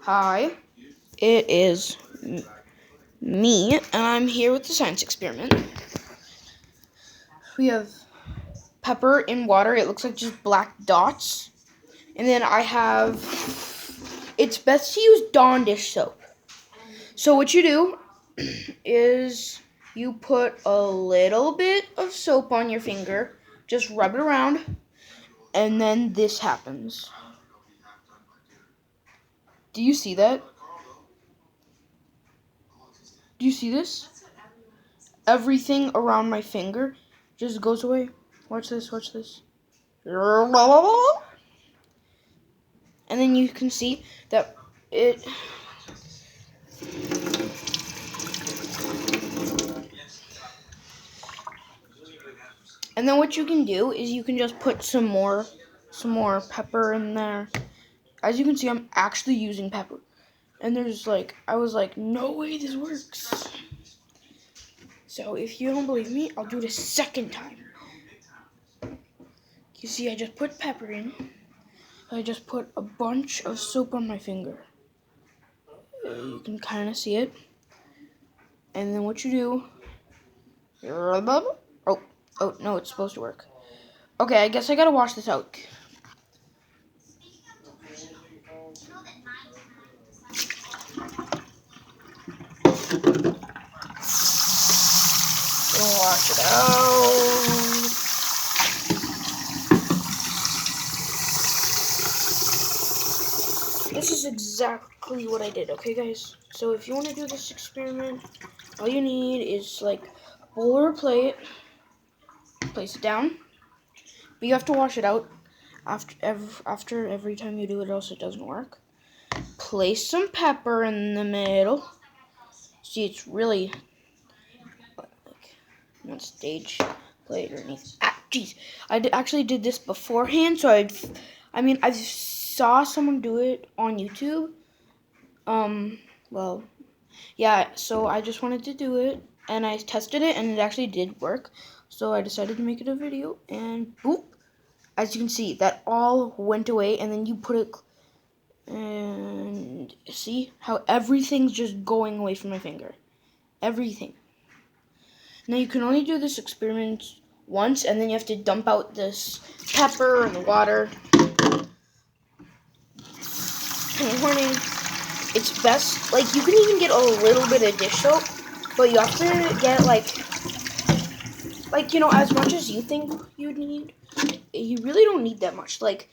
Hi, it is me, and I'm here with the science experiment. We have pepper in water. It looks like just black dots. And then I have, it's best to use Dawn dish soap. So what you do is you put a little bit of soap on your finger, just rub it around, and then this happens. Do you see that? Do you see this? Everything around my finger just goes away. Watch this, watch this. And then you can see that it and then what you can do is you can just put some more pepper in there. As you can see, I'm actually using pepper. And I was like, no way this works. So if you don't believe me, I'll do it a second time. You see, I just put pepper in. I just put a bunch of soap on my finger. You can kind of see it. And then what you do... Oh, no, it's supposed to work. Okay, I guess I gotta wash this out. Gonna wash it out. This is exactly what I did, okay, guys? So if you want to do this experiment, all you need is like a bowl or a plate. Place it down. But you have to wash it out after every time you do it, else it doesn't work. Place some pepper in the middle. See, it's really like not stage plate or anything. Ah, jeez, actually did this beforehand, so I saw someone do it on YouTube. Well, yeah, so I just wanted to do it, and I tested it, and it actually did work. So I decided to make it a video, and boop. As you can see, that all went away, and then you put it, and see how everything's just going away from my finger. Everything. Now you can only do this experiment once, and then you have to dump out this pepper and the water. And warning, it's best, like, you can even get a little bit of dish soap, but you have to get, like, you know, as much as you think you'd need. You really don't need that much. Like,